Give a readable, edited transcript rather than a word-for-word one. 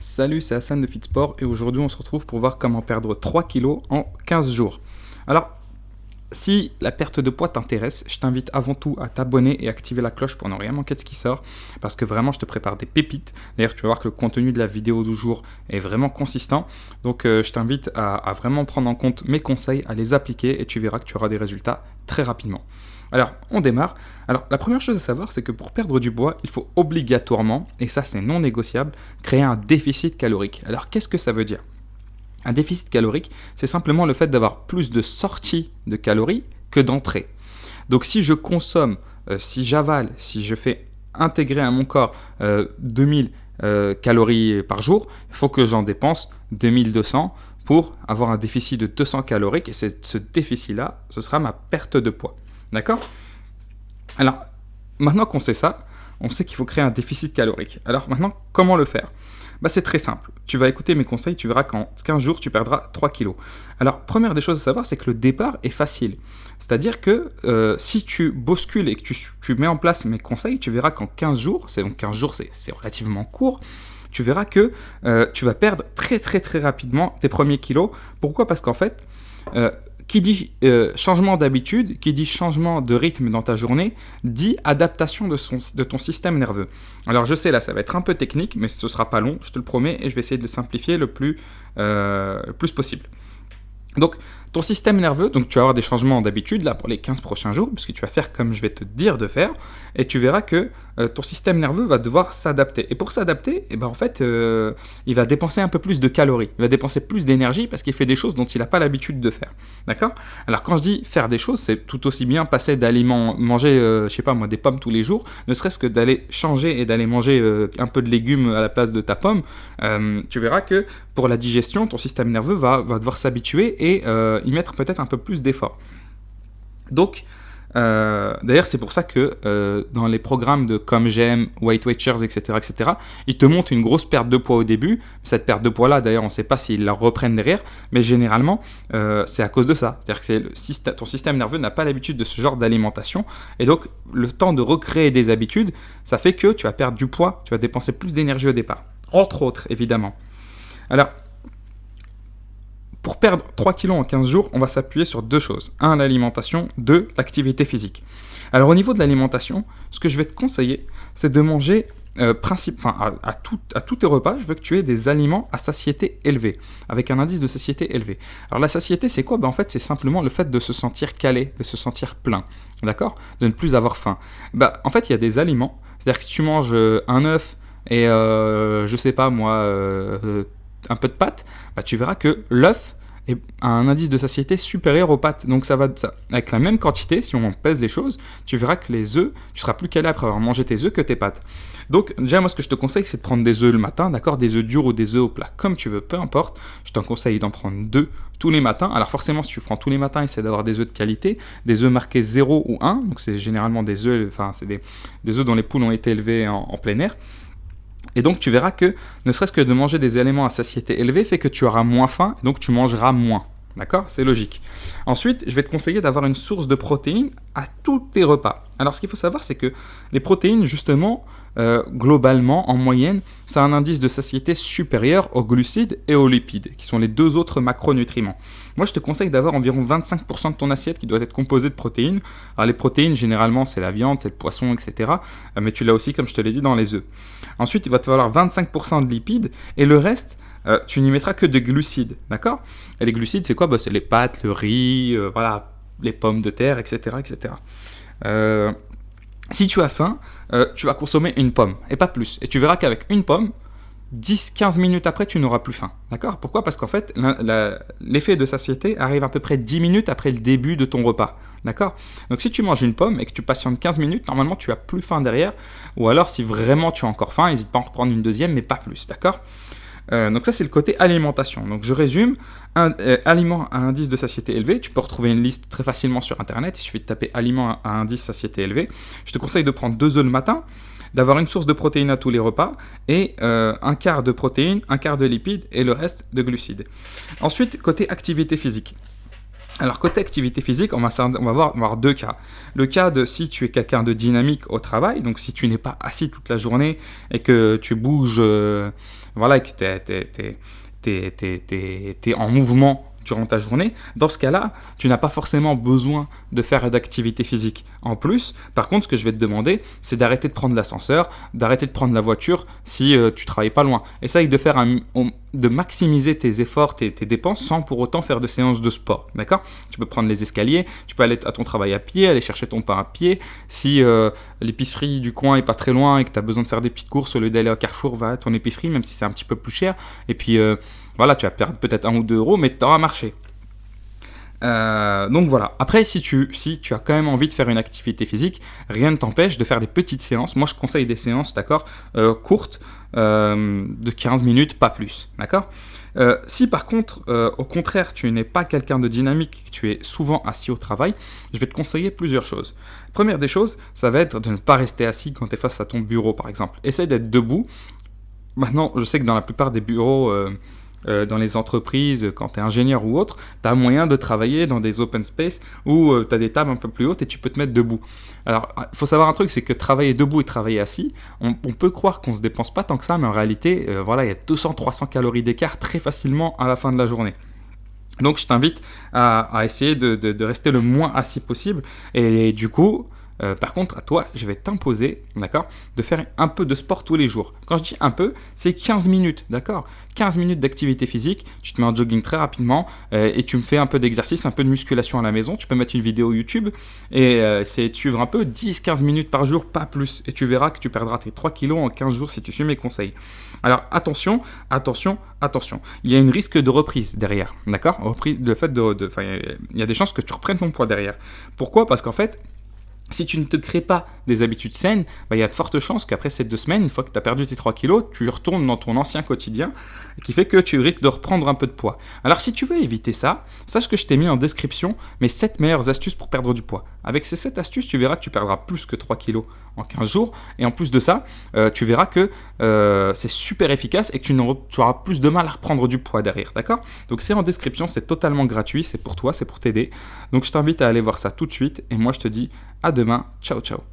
Salut, c'est Hassan de Fitsport et aujourd'hui on se retrouve pour voir comment perdre 3 kilos en 15 jours. Alors, si la perte de poids t'intéresse, je t'invite avant tout à t'abonner et activer la cloche pour ne rien manquer de ce qui sort parce que vraiment je te prépare des pépites. D'ailleurs, tu vas voir que le contenu de la vidéo du jour est vraiment consistant. Donc, je t'invite à vraiment prendre en compte mes conseils, à les appliquer et tu verras que tu auras des résultats très rapidement. Alors, on démarre. Alors, la première chose à savoir, c'est que pour perdre du poids, il faut obligatoirement, et ça c'est non négociable, créer un déficit calorique. Alors, qu'est-ce que ça veut dire ? Un déficit calorique, c'est simplement le fait d'avoir plus de sorties de calories que d'entrées. Donc, si je consomme, si j'avale, si je fais intégrer à mon corps 2000 calories par jour, il faut que j'en dépense 2200 pour avoir un déficit de 200 caloriques. Et ce déficit-là, ce sera ma perte de poids. D'accord ? Alors, maintenant qu'on sait ça, on sait qu'il faut créer un déficit calorique. Alors maintenant, comment le faire ? C'est très simple. Tu vas écouter mes conseils, tu verras qu'en 15 jours, tu perdras 3 kilos. Alors, première des choses à savoir, c'est que le départ est facile. C'est-à-dire que si tu bouscules et que tu mets en place mes conseils, tu verras qu'en 15 jours, donc 15 jours, c'est relativement court, tu verras que tu vas perdre très très très rapidement tes premiers kilos. Pourquoi ? Parce qu'en fait, qui dit changement d'habitude, qui dit changement de rythme dans ta journée, dit adaptation de ton système nerveux. Alors je sais, là, ça va être un peu technique, mais ce ne sera pas long, je te le promets, et je vais essayer de le simplifier le plus possible. Donc, ton système nerveux, donc tu vas avoir des changements d'habitude là pour les 15 prochains jours, puisque tu vas faire comme je vais te dire de faire, et tu verras que ton système nerveux va devoir s'adapter. Et pour s'adapter, en fait, il va dépenser un peu plus de calories, il va dépenser plus d'énergie parce qu'il fait des choses dont il n'a pas l'habitude de faire. D'accord ? Alors quand je dis faire des choses, c'est tout aussi bien passer d'aliments, manger, des pommes tous les jours, ne serait-ce que d'aller changer et d'aller manger un peu de légumes à la place de ta pomme. Tu verras que pour la digestion, ton système nerveux va devoir s'habituer et y mettre peut-être un peu plus d'effort. Donc, d'ailleurs, c'est pour ça que dans les programmes de Comme J'aime, Weight Watchers, etc., ils te montrent une grosse perte de poids au début. Cette perte de poids-là, d'ailleurs, on ne sait pas s'ils la reprennent derrière, mais généralement, c'est à cause de ça. C'est-à-dire que ton système nerveux n'a pas l'habitude de ce genre d'alimentation, et donc le temps de recréer des habitudes, ça fait que tu vas perdre du poids, tu vas dépenser plus d'énergie au départ. Entre autres, évidemment. Alors, pour perdre 3 kilos en 15 jours, on va s'appuyer sur deux choses. 1, l'alimentation. 2, l'activité physique. Alors au niveau de l'alimentation, ce que je vais te conseiller, c'est de manger à tous tes repas, je veux que tu aies des aliments à satiété élevée, avec un indice de satiété élevé. Alors la satiété, c'est quoi ? En fait, c'est simplement le fait de se sentir calé, de se sentir plein, d'accord ? De ne plus avoir faim. En fait, il y a des aliments, c'est-à-dire que si tu manges un œuf et un peu de pâtes, tu verras que l'œuf a un indice de satiété supérieur aux pâtes. Donc avec la même quantité, si on pèse les choses, tu verras que les œufs, tu seras plus calé après avoir mangé tes œufs que tes pâtes. Donc déjà, moi ce que je te conseille, c'est de prendre des œufs le matin, d'accord, des œufs durs ou des œufs au plat, comme tu veux, peu importe. Je te conseille d'en prendre 2 tous les matins. Alors forcément, si tu prends tous les matins, essaie d'avoir des œufs de qualité, des œufs marqués 0 ou 1, donc c'est généralement des œufs, c'est des œufs dont les poules ont été élevées en plein air. Et donc tu verras que ne serait-ce que de manger des aliments à satiété élevée fait que tu auras moins faim, et donc tu mangeras moins. D'accord ? C'est logique. Ensuite, je vais te conseiller d'avoir une source de protéines à tous tes repas. Alors ce qu'il faut savoir, c'est que les protéines, justement, globalement, en moyenne, ça a un indice de satiété supérieur aux glucides et aux lipides, qui sont les deux autres macronutriments. Moi, je te conseille d'avoir environ 25% de ton assiette qui doit être composée de protéines. Alors les protéines, généralement, c'est la viande, c'est le poisson, etc. Mais tu l'as aussi, comme je te l'ai dit, dans les œufs. Ensuite, il va te falloir 25% de lipides, et le reste, tu n'y mettras que des glucides, d'accord ? Et les glucides, c'est quoi ? C'est les pâtes, le riz, les pommes de terre, etc., etc. Si tu as faim, tu vas consommer une pomme, et pas plus. Et tu verras qu'avec une pomme, 10-15 minutes après, tu n'auras plus faim. D'accord ? Pourquoi ? Parce qu'en fait, l'effet de satiété arrive à peu près 10 minutes après le début de ton repas. D'accord ? Donc si tu manges une pomme et que tu patientes 15 minutes, normalement, tu n'as plus faim derrière. Ou alors, si vraiment tu as encore faim, n'hésite pas à en reprendre une deuxième, mais pas plus. D'accord ? Donc ça, c'est le côté alimentation. Donc je résume, aliments à indice de satiété élevé, tu peux retrouver une liste très facilement sur internet, il suffit de taper aliments à indice satiété élevé. Je te conseille de prendre 2 œufs le matin, d'avoir une source de protéines à tous les repas, et un quart de protéines, un quart de lipides, et le reste de glucides. Ensuite, côté activité physique. Alors, côté activité physique, on va voir deux cas. Le cas de si tu es quelqu'un de dynamique au travail, donc si tu n'es pas assis toute la journée et que tu bouges, voilà, et que tu es en mouvement durant ta journée, dans ce cas-là, tu n'as pas forcément besoin de faire d'activité physique en plus. Par contre, ce que je vais te demander, c'est d'arrêter de prendre l'ascenseur, d'arrêter de prendre la voiture si tu travailles pas loin. Essaye de maximiser tes efforts, tes dépenses, sans pour autant faire de séances de sport. D'accord? Tu peux prendre les escaliers, tu peux aller à ton travail à pied, aller chercher ton pain à pied. Si l'épicerie du coin est pas très loin et que tu as besoin de faire des petites courses, au lieu d'aller au Carrefour, va à ton épicerie, même si c'est un petit peu plus cher. Et puis voilà, tu vas perdre peut-être 1 ou 2 euros, mais tu auras marché. Donc voilà. Après, si tu as quand même envie de faire une activité physique, rien ne t'empêche de faire des petites séances. Moi, je conseille des séances, d'accord, courtes, de 15 minutes, pas plus, d'accord. Si par contre, au contraire, tu n'es pas quelqu'un de dynamique, que tu es souvent assis au travail, je vais te conseiller plusieurs choses. Première des choses, ça va être de ne pas rester assis quand tu es face à ton bureau, par exemple. Essaye d'être debout. Maintenant, je sais que dans la plupart des bureaux, dans les entreprises, quand tu es ingénieur ou autre, tu as moyen de travailler dans des open space où tu as des tables un peu plus hautes et tu peux te mettre debout. Alors, il faut savoir un truc, c'est que travailler debout et travailler assis, on peut croire qu'on ne se dépense pas tant que ça, mais en réalité, voilà, il y a 200-300 calories d'écart très facilement à la fin de la journée. Donc, je t'invite à essayer de rester le moins assis possible. Et du coup, par contre, à toi, je vais t'imposer, d'accord, de faire un peu de sport tous les jours. Quand je dis un peu, c'est 15 minutes, d'accord, 15 minutes d'activité physique, tu te mets en jogging très rapidement et tu me fais un peu d'exercice, un peu de musculation à la maison. Tu peux mettre une vidéo YouTube et essayer de suivre un peu 10-15 minutes par jour, pas plus. Et tu verras que tu perdras tes 3 kilos en 15 jours si tu suis mes conseils. Alors attention, attention, attention. Il y a une risque de reprise derrière, d'accord. Le fait il y a des chances que tu reprennes ton poids derrière. Pourquoi? Parce qu'en fait, si tu ne te crées pas des habitudes saines, il y a de fortes chances qu'après ces 2 semaines, une fois que tu as perdu tes 3 kilos, tu retournes dans ton ancien quotidien, qui fait que tu risques de reprendre un peu de poids. Alors si tu veux éviter ça, sache que je t'ai mis en description mes 7 meilleures astuces pour perdre du poids. Avec ces 7 astuces, tu verras que tu perdras plus que 3 kilos en 15 jours. Et en plus de ça, tu verras que c'est super efficace et que tu auras plus de mal à reprendre du poids derrière. D'accord? Donc c'est en description, c'est totalement gratuit, c'est pour toi, c'est pour t'aider. Donc je t'invite à aller voir ça tout de suite. Et moi je te dis à demain. Ciao, ciao.